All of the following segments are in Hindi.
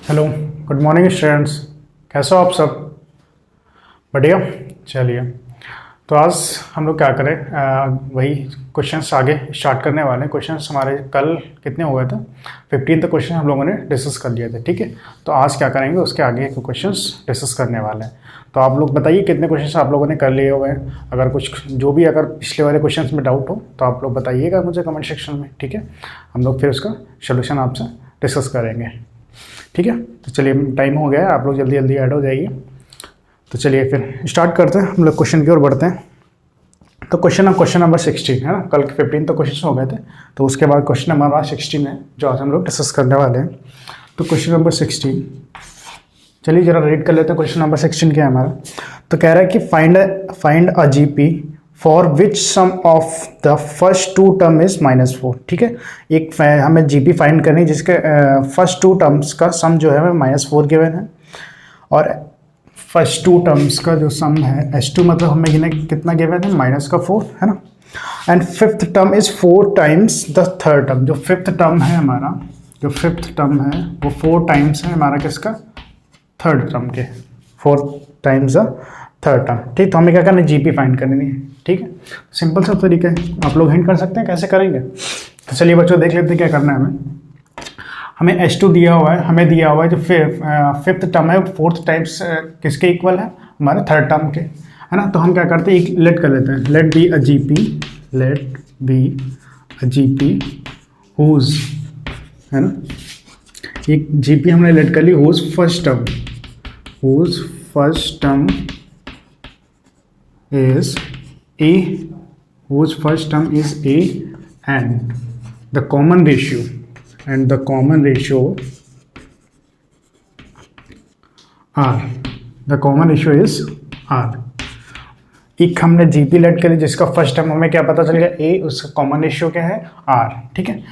Hello, good morning students. कैसे हो आप सब? बढ़िया। चलिए, तो आज हम लोग क्या करें, वही क्वेश्चंस आगे स्टार्ट करने वाले हैं। क्वेश्चंस हमारे कल कितने हो गए थे? 15 क्वेश्चन हम लोगों ने डिस्कस कर लिए थे, ठीक है। तो आज क्या करेंगे, उसके आगे के क्वेश्चंस डिस्कस करने वाले हैं। तो आप लोग बताइए कितने क्वेश्चंस आप लोगों ने कर लिए हुए हैं। अगर कुछ जो भी अगर पिछले वाले क्वेश्चंस में डाउट हो तो आप लोग बताइएगा मुझे कमेंट सेक्शन में, ठीक है। हम लोग फिर उसका सोल्यूशन आपसे डिस्कस करेंगे, ठीक है। तो चलिए, टाइम हो गया है, आप लोग जल्दी जल्दी ऐड हो जाइए। तो चलिए फिर स्टार्ट करते हैं, हम लोग क्वेश्चन की ओर बढ़ते हैं। तो क्वेश्चन नंबर 16 है ना। कल के 15 तो क्वेश्चन हो गए थे, तो उसके बाद क्वेश्चन नंबर 16 है जो आज हम लोग डिस्कस करने वाले हैं। तो क्वेश्चन नंबर 16, चलिए जरा रीड कर लेते हैं। क्वेश्चन नंबर 16 क्या है हमारा? तो कह रहा है कि find a GP for which sum of the first two term is -4, ठीक है। एक हमें जीपी फाइंड करनी है जिसके फर्स्ट टू टर्म्स का सम जो है हमें -4 गिवन है, और फर्स्ट टू टर्म्स का जो सम है S2 मतलब हमें कितना गिवन है, -4 है ना। And fifth term is 4 times the third term. जो फिफ्थ टर्म है हमारा, जो फिफ्थ टर्म है वो 4 टाइम्स है हमारा किसका, थर्ड टर्म के, 4 टाइम्स द थर्ड टर्म, ठीक। तो हमें क्या करना है, जीपी फाइंड करनी है, ठीक है। सिंपल सा तरीका है, आप लोग हिंट कर सकते हैं कैसे करेंगे। तो चलिए बच्चों देख लेते हैं क्या करना है हमें S2 दिया हुआ है, हमें दिया हुआ है जो फिफ्थ टर्म है 4th टाइम्स किसके इक्वल है, हमारे थर्ड टर्म के, है ना। तो हम क्या करते हैं, एक लेट कर लेते हैं, let be a GP whose, है ना। एक जीपी हमने लेट कर ली whose first term is A, whose first term is A, and the common ratio R. The common ratio is R. एक हमने जीपी लेट करी जिसका फर्स्ट टर्म हमें क्या पता चल गया A, उसका कॉमन रेशियो क्या है, R, ठीक है।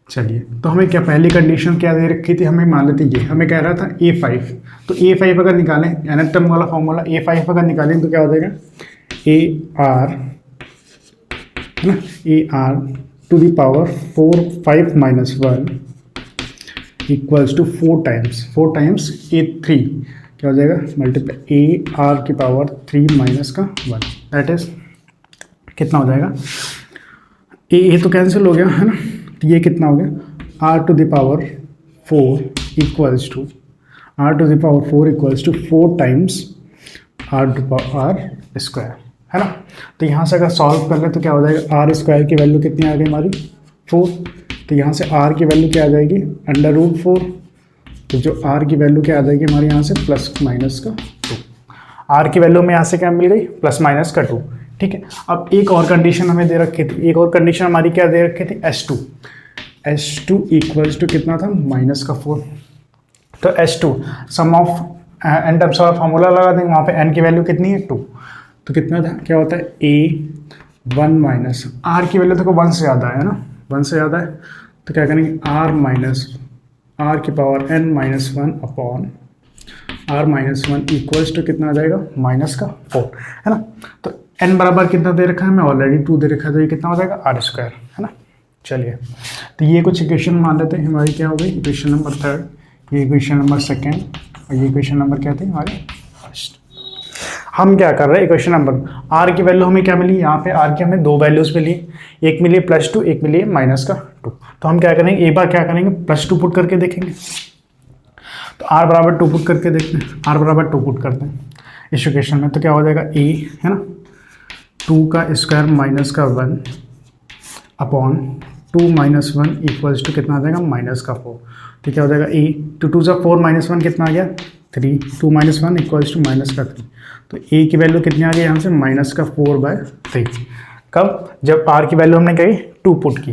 चलिए, तो हमें क्या पहली कंडीशन क्या दे रखी थी, हमें मान लेते ये हमें कह रहा था A5। तो A5 अगर निकालें, nth टर्म वाला फॉर्मूला A5 अगर निकालें तो क्या हो जाएगा, AR है ना, AR to the power 5 - 1 equals to 4 times A3 क्या हो जाएगा, मल्टीप्लाई AR की पावर 3 - 1, दैट इज कितना हो जाएगा, A तो कैंसिल हो गया है ना। तो ये कितना हो गया, R to the power 4 equals to 4 times R to power R square, है ना। तो यहाँ से अगर सॉल्व कर ले तो क्या हो जाएगा, R स्क्वायर की वैल्यू कितनी आ गई हमारी, 4। तो यहाँ से R की वैल्यू क्या आ जाएगी, √4। तो जो R की वैल्यू क्या आ जाएगी हमारे यहाँ से +- 2। R की वैल्यू में यहाँ से क्या मिल गई, +- 2, ठीक है। अब एक और कंडीशन हमें दे रखी थी, एक और कंडीशन हमारी क्या दे रखी थी, S2 इक्वल्स टू कितना था, -4। तो S2 sum of n terms of formula लगा देंगे, वहाँ पे n की वैल्यू कितनी है, 2। तो कितना था, क्या होता है, A1 माइनस R की वैल्यू देखो 1 से ज़्यादा है ना, 1 से ज़्यादा है। तो क्या करेंगे, R की power n-1 upon R-1 equals to कितना आ जाएगा, -4, है ना। तो n बराबर कितना दे रखा है हमें, ऑलरेडी 2 दे रखा है, तो ये कितना हो जाएगा, R स्क्वायर, है ना। चलिए, तो ये कुछ इक्वेशन मान लेते हैं हमारी, क्या हो गई, इक्वेशन नंबर 3, ये इक्वेशन नंबर 2 और ये इक्वेशन नंबर क्या थे हमारे, फर्स्ट। हम क्या कर रहे हैं, इक्वेशन नंबर R की वैल्यू हमें क्या मिली, यहाँ पे R की हमें 2 वैल्यूज मिली, एक मिली +2, एक मिली -2। तो हम क्या करेंगे, एक बार क्या करेंगे, +2 पुट करके देखेंगे। तो R बराबर 2 पुट करके देखते हैं, R बराबर 2 पुट करते हैं इस इक्वेशन में। तो क्या हो जाएगा, A है ना, 2 का स्क्वायर -1 अपॉन 2 - 1 इक्वल्स टू कितना आ जाएगा, -4। तो क्या हो जाएगा, A 2 × 4 -1 कितना आ गया, 3, 2 - 1 इक्वल्स टू -3। तो A की वैल्यू कितनी आ गई यहाँ से, -4/3। कब, जब R की वैल्यू हमने कही 2 पुट की।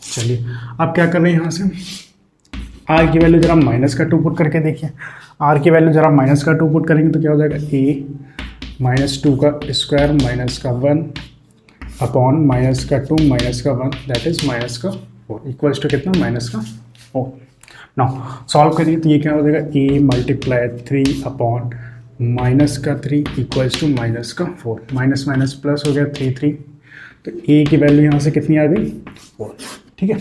चलिए, अब क्या कर रहे हैं, यहाँ से R की वैल्यू जरा -2 पुट करके देखिए। R की वैल्यू जरा -2 पुट करेंगे तो क्या हो जाएगा, A -2 का square -1 upon -2 -1 that is -4 equals to कितना, -4। नाउ सॉल्व करिए तो ये क्या हो जाएगा, A multiply 3 upon -3 equals to -4, minus minus plus हो गया 3 3। तो A की वैल्यू यहाँ से कितनी आ गई, 4, ठीक है,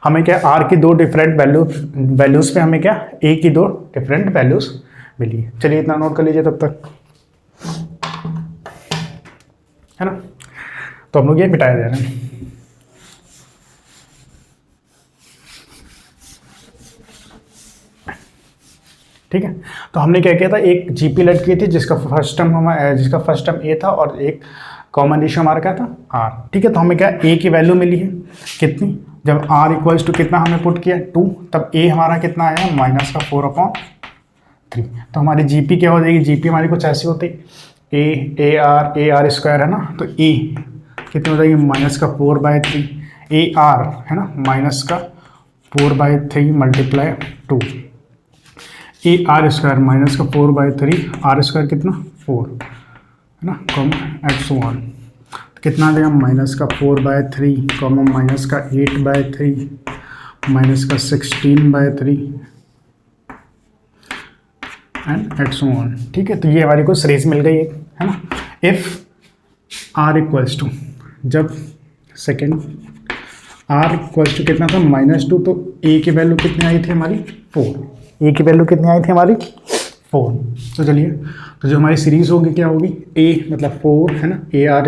हमें क्या आर की दो डिफरेंट वैल्यूज पे हमें क्या ए की दो डिफरेंट वैल्यूज मिली है। चलिए इतना नोट कर लीजिए तब तक, है ना। तो हम लोग ये मिटाया जा रहे हैं। ठीक है, तो हमने क्या किया था, एक जीपी लट की थी जिसका फर्स्ट टर्म ए था और एक कॉमन रेशियो हमारा क्या था आर। ठीक है, तो हमें क्या ए की वैल्यू मिली है कितनी, जब आर इक्वल्स टू कितना हमने पुट किया 2, तब ए हमारा कितना आया -4/3। तो हमारी जीपी क्या हो जाएगी, जीपी हमारी कुछ ऐसी होती ए आर स्क्वायर है ना, तो ए कितनी हो जाएगी -4/3, ए आर है ना -4/3 × 2, a r square -4/3, r square कितना 4 है ना, x1 कितना आ जाएगा -4/3, -8/3, -16/3 एंड x1। ठीक है, तो ये हमारी को सीरीज मिल गई है ना। इफ आर इक्वल्स टू, जब सेकेंड आर इक्वल्स टू कितना था -2, तो ए की वैल्यू कितनी आई थी हमारी 4, ए की वैल्यू कितनी आई थी हमारी 4। तो चलिए, तो जो हमारी सीरीज होगी क्या होगी, ए मतलब 4 है ना, ए आर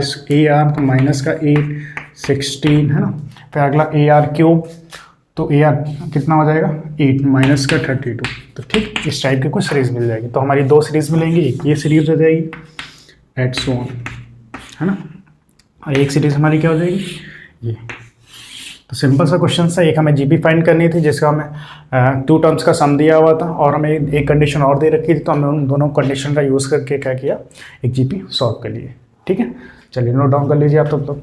तो -8 16 है ना, फिर अगला ए आर क्यूब, तो ए आर कितना हो जाएगा 8 -32। तो ठीक इस टाइप की कुछ सीरीज मिल जाएगी। तो हमारी दो सीरीज मिलेंगी, एक ये सीरीज हो जाएगी x1 है ना, और एक सीरीज हमारी क्या हो जाएगी ये। तो सिंपल सा क्वेश्चन था, एक हमें जीपी फाइंड करनी थी जिसका हमें 2 टर्म्स का सम दिया हुआ था और हमें एक कंडीशन और दे रखी थी, तो हमने उन दोनों कंडीशन का यूज़ करके क्या किया, एक जीपी सॉल्व कर लिए। ठीक है, चलिए नोट डाउन कर लीजिए आप तब तक।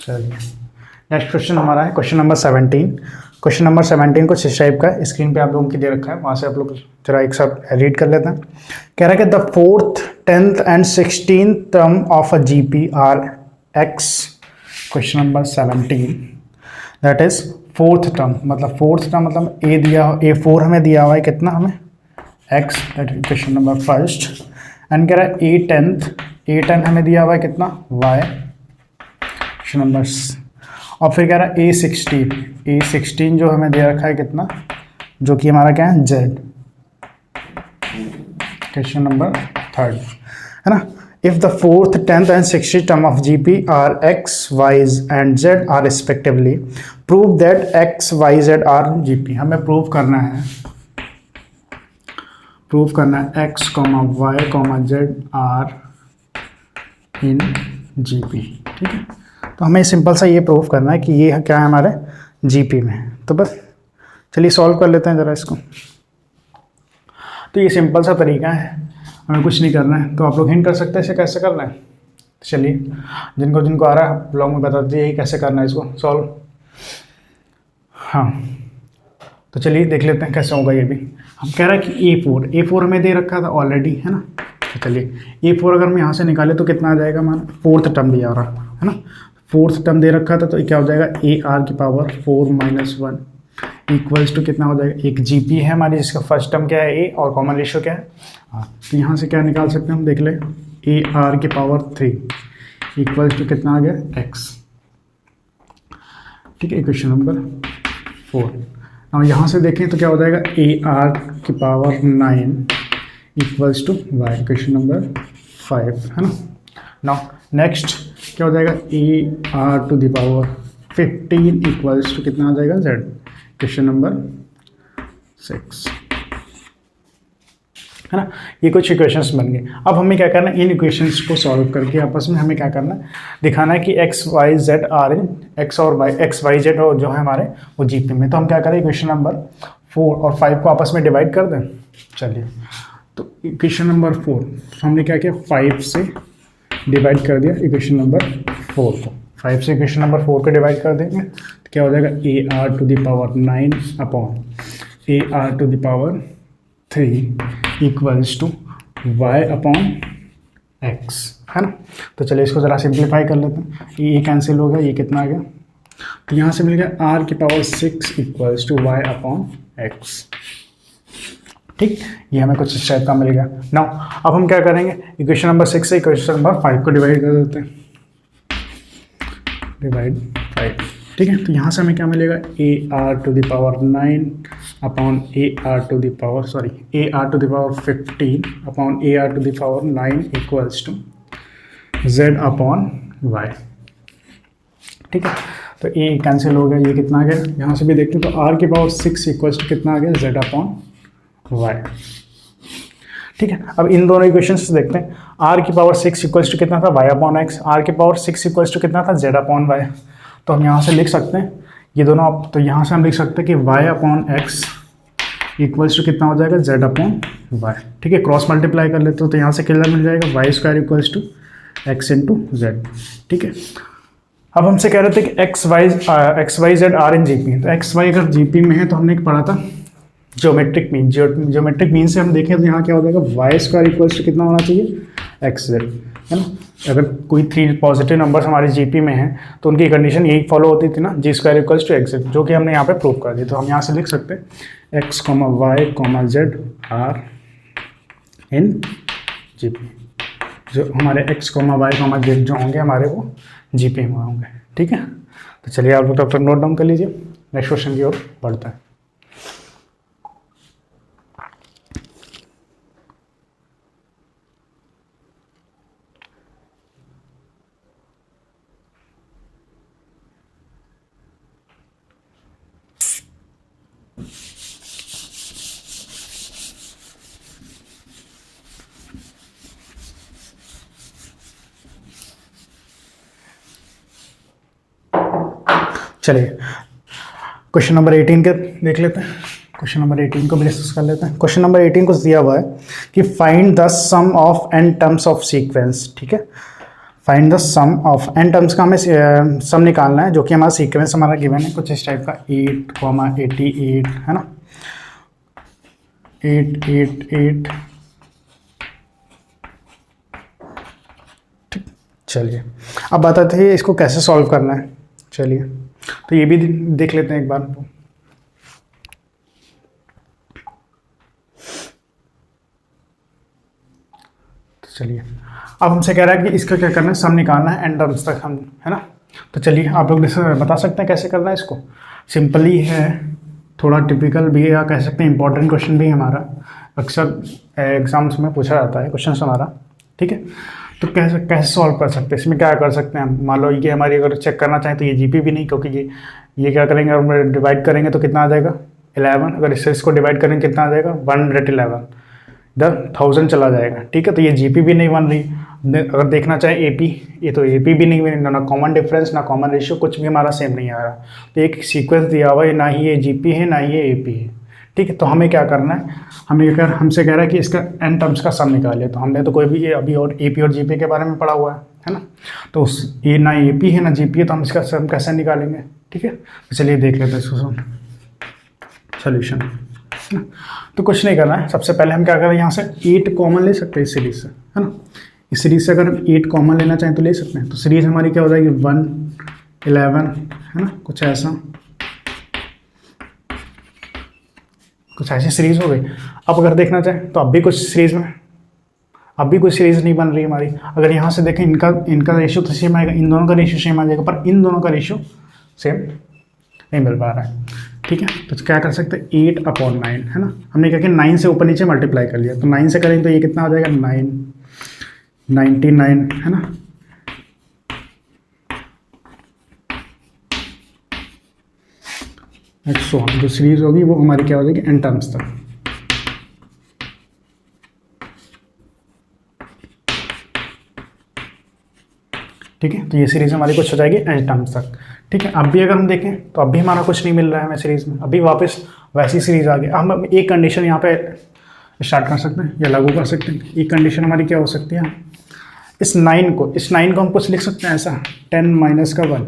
चलिए नेक्स्ट क्वेश्चन हमारा है क्वेश्चन नंबर 17। क्वेश्चन नंबर 17 कुछ इस टाइप का स्क्रीन पे आप लोगों की दे रखा है, वहाँ से आप लोग जरा एक साथ रीड कर लेते हैं। कह रहा है कि the 4th, 10th and 16th term of a GP are x. Question number 17 that is 4th term, मतलब 4th टर्म मतलब ए दिया, A4 हमें दिया हुआ है कितना, हमें x, that is question number first. And कह रहा है A10 हमें दिया हुआ है कितना वाई, नंबर्स। और फिर कह रहा है A16 जो हमें दे रखा है कितना, जो कि हमारा क्या है Z, क्वेश्चन नंबर 3 है ना। If the 4th, 10th and 16th term of GP are x, y and z are respectively, prove that x, y, z are GP. हमें प्रूव करना है x, y, z are in GP. ठीक है, तो हमें सिंपल सा ये प्रूफ करना है कि ये क्या है हमारे जीपी में। तो बस चलिए सॉल्व कर लेते हैं ज़रा इसको। तो ये सिंपल सा तरीका है, हमें कुछ नहीं करना है। तो आप लोग हिंट कर सकते हैं इसे कैसे करना है। चलिए जिनको आ रहा है ब्लॉग में बता दीजिए कैसे करना है इसको सॉल्व। हाँ, तो चलिए देख लेते हैं कैसे होगा ये भी। हम कह रहे हैं कि A4 हमें दे रखा था ऑलरेडी है ना। तो चलिए A4 अगर हम यहाँ से निकाले तो कितना आ जाएगा हमारा, 4th टर्म दिया रहा है ना, 4th टर्म दे रखा था, तो क्या हो जाएगा AR की पावर 4 - 1 इक्वल्स टू कितना हो जाएगा, एक जीपी है हमारी जिसका फर्स्ट टर्म क्या है A और कॉमन रेशियो क्या है। हाँ, तो यहाँ से क्या निकाल सकते हैं हम, देख ले AR की पावर 3 इक्वल्स टू कितना आ गया x। ठीक है, इक्वेशन नंबर 4। और यहाँ से देखें तो क्या हो जाएगा AR की power 9 equals to y, equation number 5 है ना। नाउ नेक्स्ट क्या हो जाएगा AR to the power 15 equals to कितना आ जाएगा z, क्वेश्चन नंबर 6 है ना। ये कुछ इक्वेशंस बन गए। अब हमें क्या करना है, इन इक्वेशंस को सॉल्व करके आपस में हमें क्या करना है, दिखाना है कि x y z are in x और y, x y z और जो है हमारे वो जीपी में। तो हम क्या करें, इक्वेशन नंबर 4 और 5 को आपस में डिवाइड कर दें। चलिए, तो इक्वेशन नंबर 4 हमने क्या किया, 5 से डिवाइड कर दिया इक्वेशन नंबर 4 को। 5 से इक्वेशन नंबर 4 को डिवाइड कर देंगे तो क्या हो जाएगा AR to the power 9 upon AR to the power 3 equals to y upon x, है ना। तो चलिए इसको ज़रा सिंप्लीफाई कर लेते हैं, ये कैंसिल होगा, ये कितना आ गया, तो यहाँ से मिल गया r की power 6 equals to y upon x। ठीक, ये हमें कुछ इस टाइप का मिल गया। नाउ अब हम क्या करेंगे, इक्वेशन नंबर 6 से इक्वेशन नंबर 5 को डिवाइड कर देते हैं, डिवाइड 5। ठीक है, तो यहाँ से हमें क्या मिलेगा, ar to the power 9 upon ar to the power ar to the power 15 upon ar to the power 9 equals to z upon y। ठीक है, तो a कैंसिल हो गया, ये कितना आ गया, यहाँ से भी देखते हैं, तो r की पावर 6 इक्वल्स टू कितना आ गया, z अपॉन y। ठीक है, अब इन दोनों इक्वेशंस से देखते हैं, r की पावर 6 इक्वल्स टू कितना था, y अपॉन x, r की पावर 6 इक्वल्स टू कितना था, z अपॉन y। तो हम यहाँ से लिख सकते हैं ये दोनों, तो यहाँ से हम लिख सकते हैं कि y upon x equals to कितना हो जाएगा, z अपॉन y। ठीक है, क्रॉस मल्टीप्लाई कर लेते हो तो यहाँ से कितना मिल जाएगा, y square equals to x into z. ठीक है, अब हमसे कह रहे थे कि x y z are in GP, तो एक्स वाई अगर जीपी में है तो हमने पढ़ा था ज्योमेट्रिक मीन, ज्योमेट्रिक मीन से हम देखें तो यहाँ क्या हो जाएगा, वाई स्क्वायर इक्वल्स टू कितना होना चाहिए, एक्स जेड, है ना। अगर कोई 3 पॉजिटिव नंबर्स हमारे जीपी में हैं तो उनकी कंडीशन यही फॉलो होती थी ना, G square equals to X Z, जो कि हमने यहाँ पे प्रूव कर दी। तो हम यहाँ से लिख सकते हैं x comma y comma z are in GP, जो हमारे x comma y comma z जो होंगे हमारे वो जीपी में होंगे। ठीक है, तो चलिए आप लोग तब तक नोट डाउन कर लीजिए, नेक्स्ट क्वेश्चन की ओर बढ़ता है। चलिए क्वेश्चन नंबर 18 के देख लेते हैं, क्वेश्चन नंबर 18 को भी डिस्कस कर लेते हैं। क्वेश्चन नंबर 18 को दिया हुआ है कि find the sum of n terms of sequence. ठीक है, find the sum of n terms का हमें सम निकालना है, जो कि हमारा सीक्वेंस हमारा गिवन है कुछ इस टाइप का 8,88 है ना, 888। ठीक, चलिए अब बताते हैं इसको कैसे सॉल्व करना है। चलिए तो ये भी देख लेते हैं एक बार। तो चलिए अब हमसे कह रहा है कि इसका क्या करना है, सम निकालना है n टर्म्स तक हम, है ना। तो चलिए आप लोग बता सकते हैं कैसे करना है इसको। सिंपली है, थोड़ा टिपिकल भी है या कह सकते हैं इंपॉर्टेंट क्वेश्चन भी हमारा अक्सर एग्जाम्स में पूछा जाता है क्वेश्चन हमारा। ठीक है, तो कैसे सॉल्व कर सकते हैं, इसमें क्या कर सकते हैं हम। मान लो ये हमारी अगर चेक करना चाहें तो ये जीपी भी नहीं, क्योंकि ये क्या करेंगे, हम डिवाइड करेंगे तो कितना आ जाएगा 11, अगर इससे इसको डिवाइड करेंगे कितना आ जाएगा 111, 1000 चला जाएगा। ठीक है, तो ये जीपी भी नहीं बन रही। अगर देखना चाहे एपी, ये तो एपी भी नहीं बनी, ना कॉमन डिफरेंस ना कॉमन रेशियो, कुछ भी हमारा सेम नहीं आ रहा। तो एक सीक्वेंस दिया हुआ है, ना ही ये जीपी है ना ही ये एपी है। ठीक है, तो हमें क्या करना है, हमसे कह रहा है कि इसका n टर्म्स का सम निकाले। तो हमने तो कोई भी ये अभी और एपी और जीपी के बारे में पढ़ा हुआ है ना। तो ये ना एपी है ना जीपी है, तो हम इसका सम कैसे निकालेंगे। ठीक है, तो चलिए देख लेते हैं इसको सोल्यूशन। तो कुछ नहीं करना है, सबसे पहले हम क्या करें, यहाँ से 8 कॉमन ले सकते हैं इस सीरीज से, है ना। इस सीरीज से अगर हम 8 कॉमन लेना चाहें तो ले सकते हैं। तो सीरीज हमारी क्या हो जाएगी 111, है ना, कुछ ऐसा, कुछ ऐसी सीरीज हो गई। अब अगर देखना चाहें तो अब भी कुछ सीरीज नहीं बन रही हमारी। अगर यहाँ से देखें इनका रेशियो तो सेम आएगा, इन दोनों का रेशियो सेम आ जाएगा, पर इन दोनों का रेशियो सेम नहीं मिल पा रहा है। ठीक है, तो क्या कर सकते हैं 8/9, है ना। हमने क्या किया 9 से ऊपर नीचे मल्टीप्लाई कर लिया, तो 9 से करेंगे तो ये कितना आ जाएगा 99, है ना। जो सीरीज होगी वो हमारी क्या हो जाएगी n टर्म्स तक। ठीक है, तो ये सीरीज हमारी कुछ हो जाएगी n टर्म्स तक। ठीक है, अब भी अगर हम देखें तो अब भी हमारा कुछ नहीं मिल रहा है हमें सीरीज में, अभी वापस वैसी सीरीज आ गई। हम एक कंडीशन यहाँ पे स्टार्ट कर सकते हैं या लागू कर सकते हैं। एक कंडीशन हमारी क्या हो सकती है, इस 9 को हम कुछ लिख सकते हैं ऐसा 10 - 1,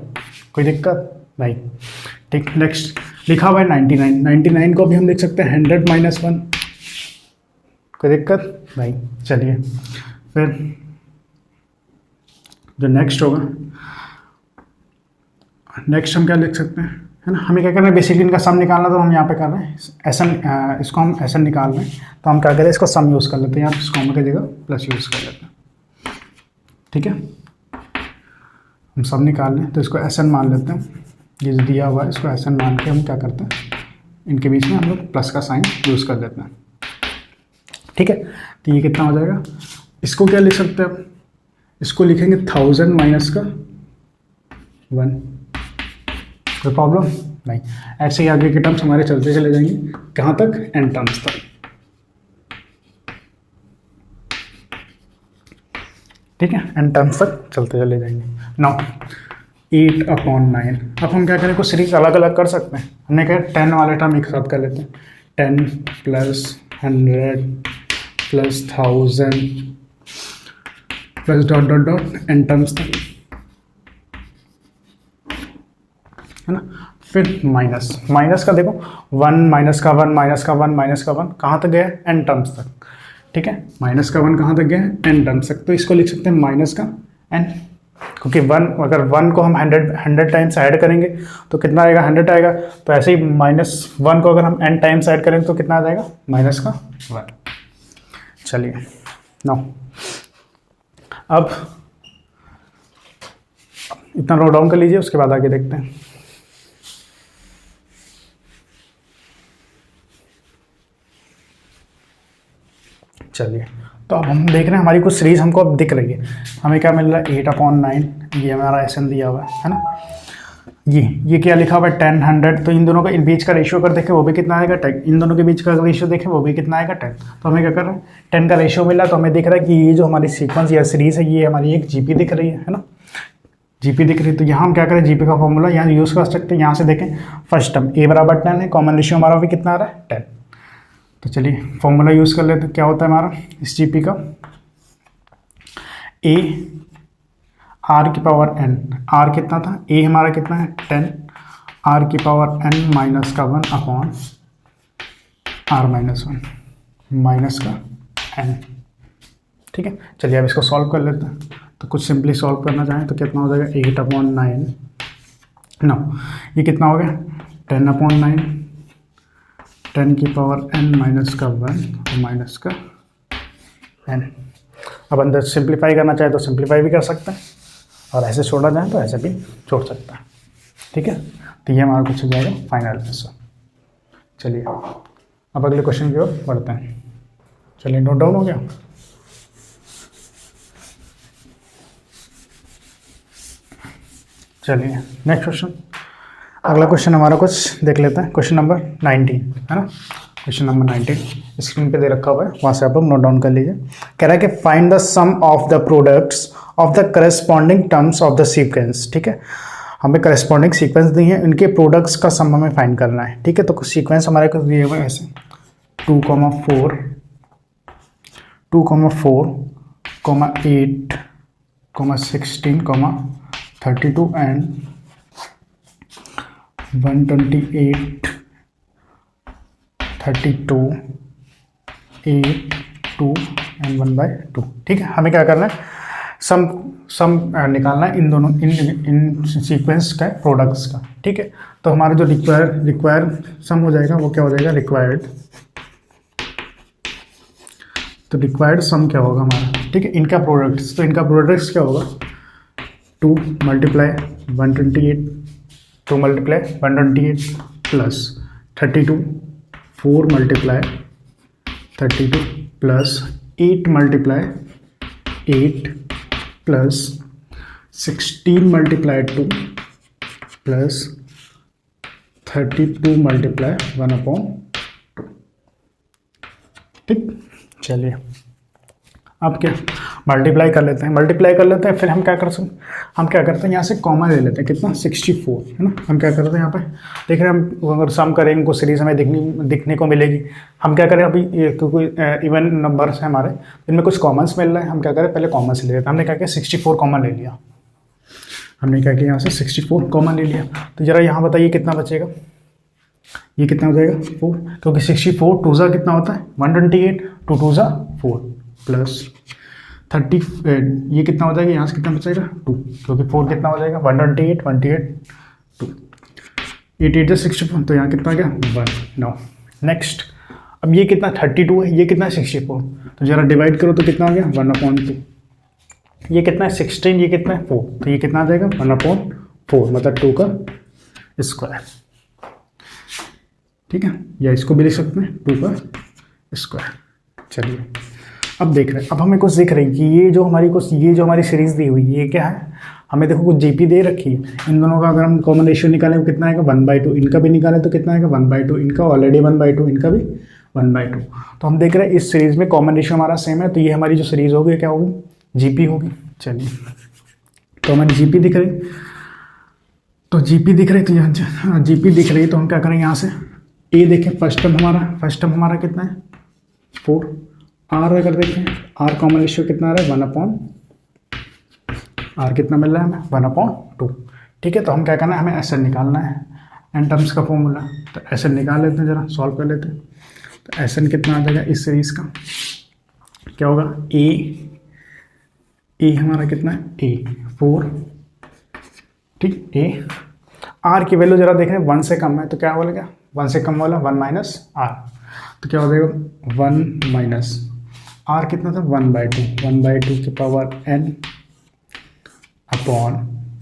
कोई दिक्कत नहीं। ठीक, नेक्स्ट लिखा हुआ है 99 को भी हम लिख सकते हैं 100 - 1, कोई दिक्कत नहीं। चलिए फिर जो नेक्स्ट होगा, नेक्स्ट हम क्या लिख सकते हैं, है ना, हमें क्या करना है, बेसिकली इनका सम निकालना, तो हम यहाँ पे कर रहे हैं एसन, इसको हम एसन निकाल रहे हैं, तो हम क्या करें, इसको सम यूज़ कर लेते हैं, यहाँ इसको हम की जगह प्लस यूज़ कर लेते हैं, ठीक है। हम सम निकाल लें तो इसको एसन मान लेते हैं, ये जो दिया हुआ है इसको एसन मान के हम क्या करते हैं, इनके बीच में हम लोग प्लस का साइन यूज़ कर लेते हैं, ठीक है। तो ये कितना हो जाएगा, इसको क्या लिख सकते हैं, इसको लिखेंगे 1000 माइनस का 1, कोई प्रॉब्लम नहीं। ऐसे ही आगे के टर्म्स हमारे चलते चले जाएंगे, कहाँ तक, एन टर्म्स तक, ठीक है, एन टर्म्स तक चलते चले जाएंगे। नाउ 8/9, अब हम क्या करें, कुछ सीरीज अलग अलग कर सकते हैं, हमने कहा 10 वाले टर्म एक साथ कर लेते हैं, 10 plus 100 plus 1000 plus dot dot dot n terms तक, है ना। फिर माइनस का देखो 1 माइनस का 1 माइनस का 1 माइनस का 1 कहाँ तक गया, एन टर्म्स तक, ठीक है। माइनस का 1 कहाँ तक गया, एन टर्म्स तक, तो इसको लिख सकते हैं माइनस का एन, क्योंकि 1, अगर 1 को हम 100 टाइम्स ऐड करेंगे तो कितना आएगा, 100 आएगा, तो ऐसे ही -1 को अगर हम n टाइम्स ऐड करेंगे तो कितना आ जाएगा, माइनस का 1। चलिए नाउ अब इतना नोट डाउन कर लीजिए, उसके बाद आगे देखते हैं। चलिए, तो अब हम देख रहे हैं हमारी कुछ सीरीज हमको अब दिख रही है, हमें क्या मिल रहा है, 8/9, ये हमारा एसन दिया हुआ है ना, ये क्या लिखा हुआ है, 10 100, तो इन दोनों का इन बीच का रेशियो अगर देखें वो भी कितना आएगा, 10, इन दोनों के बीच का रेशियो देखें वो भी कितना आएगा, 10। तो हमें क्या कर रहे हैं, 10 का रेशियो मिला, तो हमें दिख रहा है कि ये जो हमारी सीक्वेंस या सीरीज है, ये हमारी एक जीपी दिख रही है ना, जीपी दिख रही है। तो यहाँ हम क्या करें, जीपी का फॉर्मूला यहाँ यूज़ कर सकते हैं, यहाँ से देखें फर्स्ट टर्म a बराबर 10 है, कॉमन रेशियो हमारा भी कितना आ रहा है, 10। तो चलिए फॉर्मूला यूज़ कर लेते हैं, क्या होता है हमारा इस जीपी का, a r की पावर n, r कितना था, a हमारा कितना है 10, r की पावर n माइनस का 1 अपॉन r माइनस 1 माइनस का n, ठीक है। चलिए अब इसको सॉल्व कर लेते हैं, तो कुछ सिंपली सॉल्व करना चाहें तो कितना हो जाएगा, 8/9, नो ये कितना हो गया, 10/9, 10 की पावर n माइनस का 1 और माइनस का n। अब अंदर सिंप्लीफाई करना चाहे तो सिंप्लीफाई भी कर सकते हैं, और ऐसे छोड़ा जाए तो ऐसे भी छोड़ सकता है, ठीक है। तो ये हमारा कुछ हो जाएगा फाइनल आंसर। चलिए अब अगले क्वेश्चन की ओर बढ़ते हैं। चलिए नोट डाउन हो गया। चलिए नेक्स्ट क्वेश्चन, अगला क्वेश्चन हमारा कुछ देख लेते हैं, क्वेश्चन नंबर 19 है ना, क्वेश्चन नंबर 19 स्क्रीन पे दे रखा हुआ है, वहाँ से आप लोग नोट डाउन कर लीजिए। कह रहा है कि find the sum of the products of the corresponding terms of the sequence, ठीक है। हमें करस्पॉन्डिंग सीक्वेंस दी है, इनके प्रोडक्ट्स का सम हमें फाइंड करना है, ठीक है। तो सीक्वेंस हमारे को दिए हुए ऐसे 2,4, 2,4, 8, 16, 32 एंड 128, 32, 8, 2 एंड 1/2, ठीक है। हमें क्या करना है, सम निकालना है इन दोनों इन सीक्वेंस का प्रोडक्ट्स का, ठीक है। तो हमारा जो रिक्वायर्ड सम हो जाएगा वो क्या हो जाएगा, रिक्वायर्ड, तो रिक्वायर्ड सम क्या होगा हमारा, ठीक है, इनका प्रोडक्ट्स, तो इनका प्रोडक्ट्स क्या होगा, 2 multiply 128, 2 multiply 128 plus 32, 4 multiply 32 plus 8 multiply 8 plus 16 multiply 2 plus 32 multiply 1/2, ठीक। चलिए अब क्या मल्टीप्लाई कर लेते हैं, फिर हम क्या कर सकते हैं, हम क्या करते हैं यहाँ से कॉमन ले लेते हैं, कितना 64 है ना। हम क्या करते हैं यहाँ पे देख रहे हैं, हम अगर सम करेंगे उनको सीरीज हमें दिखने को मिलेगी। हम क्या करें, अभी क्योंकि इवन नंबर्स हैं हमारे, इनमें कुछ कॉमन्स मिल रहे हैं, हम क्या करें पहले कॉमन से ले लेते हैं। हमने क्या किया 64 कॉमन ले लिया, हमने क्या किया यहाँ से 64 कॉमन ले लिया। तो ज़रा यहाँ बताइए कितना बचेगा, ये कितना हो जाएगा 4, क्योंकि 64 2 कितना होता है 128, 2 2 4 प्लस 30 ये कितना हो जाएगा, यहाँ से कितना बचेगा 2, क्योंकि 4 कितना हो जाएगा 128 2 8 8 64, तो यहाँ कितना आ गया 1। नाउ नेक्स्ट, अब ये कितना 32 है, ये कितना 64, तो जरा डिवाइड करो तो कितना आ गया 1/2। ये कितना है 16, ये कितना है 4, तो ये कितना आ जाएगा 1/4, मतलब 2 का स्क्वायर। ठीक है, या इसको भी लिख सकते हैं 2 का स्क्वायर। चलिए अब देख रहे हैं, अब हमें कुछ दिख रही है कि ये जो हमारी सीरीज दी हुई है ये क्या है, हमें देखो कुछ जीपी दे रखी है। इन दोनों का अगर हम कॉमन रेशियो निकालें तो कितना आएगा 1/2, इनका भी निकालें तो कितना आएगा 1/2, इनका ऑलरेडी 1/2, इनका भी 1/2। तो हम देख रहे हैं इस सीरीज में कॉमन रेशियो हमारा सेम है, तो ये हमारी जो सीरीज होगी क्या होगी, जीपी होगी। चलिए तो हमारी जीपी दिख रही, तो जीपी दिख रही, तो यहाँ जीपी दिख रही है, तो हम क्या करें यहाँ से ए देखें, फर्स्ट टर्म हमारा कितना है 4, आर अगर देखें आर कॉमन रेशियो कितना आ रहा है 1/, आर कितना मिल रहा है हमें 1/2। ठीक है, तो हम क्या करना है, हमें एस एन निकालना है, एन टर्म्स का फॉर्मूला, तो एस एन निकाल लेते हैं, जरा सॉल्व कर लेते हैं। तो एस एन कितना आ जाएगा इस सीरीज का, क्या होगा ए हमारा कितना है ए 4, ठीक, ए आर की वैल्यू जरा देख रहे हैं 1 से कम है, तो क्या बोलेगा 1 से कम वाला 1 माइनस आर, तो क्या हो जाएगा 1 माइनस आर कितना था 1/2 की पावर n अपॉन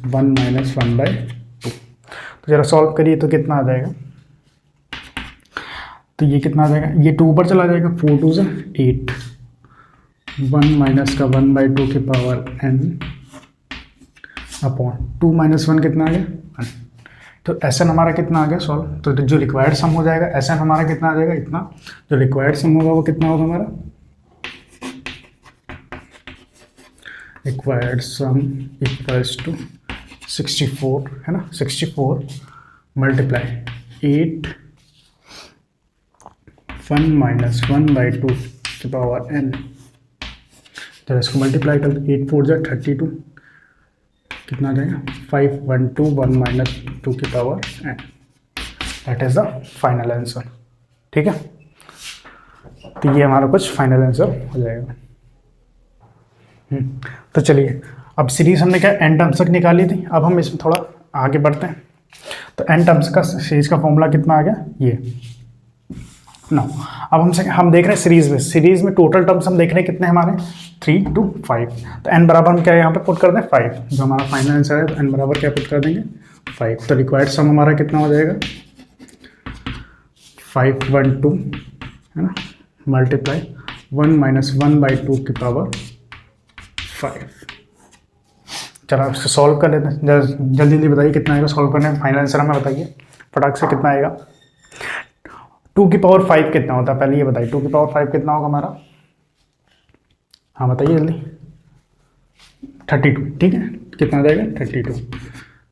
1 माइनस 1/2। तो जरा सॉल्व करिए तो कितना आ जाएगा, तो ये कितना आ जाएगा, ये 2 ऊपर चला जाएगा, 4 2 से 8, 1 माइनस का 1/2 की पावर n अपॉन 2 माइनस 1 कितना आ गया 1। तो एस एन हमारा कितना आ गया सॉल्व, तो जो रिक्वायर्ड सम हो जाएगा एस एन हमारा कितना आ जाएगा इतना, जो रिक्वायर्ड सम होगा वो कितना होगा हमारा, रिक्वायर्ड सम इक्वल्स टू 64 है ना, 64 मल्टीप्लाई 8 1 माइनस 1/2 की पावर n, जरा इसको मल्टीप्लाई कर 8 4 जा 32, कितना आ जाएगा 512 1 माइनस 2 की power n, that is the final answer. ठीक है, तो ये हमारा कुछ फाइनल आंसर हो जाएगा। तो चलिए अब सीरीज हमने क्या एन टर्म्स तक निकाली थी, अब हम इसमें थोड़ा आगे बढ़ते हैं। तो एन टर्म्स का सीरीज का फॉर्मूला कितना आ गया ये 9। अब हम देख रहे हैं सीरीज में टोटल टर्म्स हम देख रहे हैं कितने हमारे 3 2 5। तो एन बराबर हम क्या यहाँ पे पुट कर दें 5, जो हमारा फाइनल आंसर है, तो एन बराबर क्या पुट कर देंगे 5। तो रिक्वायर्ड सम हमारा कितना हो जाएगा 512 है ना, मल्टीप्लाई 1 माइनस 1/2 की पावर 5। चलो इसको सॉल्व कर लेते हैं, जल्दी जल्दी बताइए कितना आएगा सॉल्व करने में, फाइनल आंसर हमें बताइए फटाक से कितना आएगा। 2 की पावर 5 कितना होता है पहले ये बताइए, 2 की पावर 5 कितना होगा हमारा, हाँ बताइए जल्दी। 32, ठीक है, कितना आ जाएगा 32।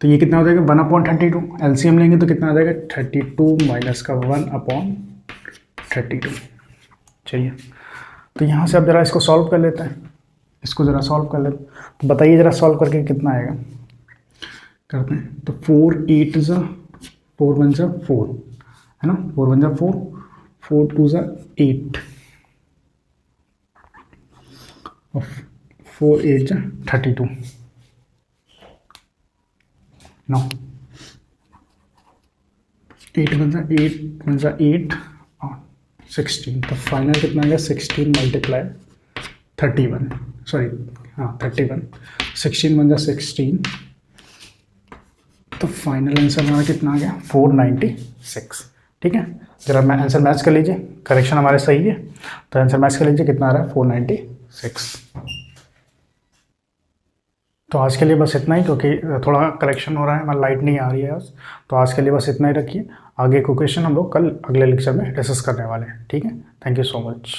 तो ये कितना हो जाएगा 1/32, एलसीएम लेंगे तो कितना आ जाएगा 32 माइनस का 1/32। चलिए तो यहाँ से अब जरा इसको सॉल्व कर लेते हैं, इसको ज़रा सॉल्व कर लेते, तो बताइए ज़रा सॉल्व करके कितना आएगा, करते हैं। तो 4 8 ज़ा 4 1 ज़ा 4 है ना, 4 1 ज़ा 4 4 2 ज़ा 8 और 4 8 ज़ा 32 9 8 1 ज़ा 8 और 16। तो फाइनल कितना आएगा 16 मल्टीप्लाई 31, सॉरी हाँ 31, 16 1 ज़ा 16। तो फाइनल आंसर हमारा कितना आ गया 496। ठीक है, जरा मैं आंसर मैच कर लीजिए, करेक्शन हमारे सही है, तो आंसर मैच कर लीजिए कितना आ रहा है 496। तो आज के लिए बस इतना ही, क्योंकि थोड़ा करेक्शन हो रहा है, हमारी लाइट नहीं आ रही है आज, तो आज के लिए बस इतना ही रखिए। आगे को क्वेश्चन हम लोग कल अगले लेक्चर में डिस्कस करने वाले हैं। ठीक है, थैंक यू सो मच।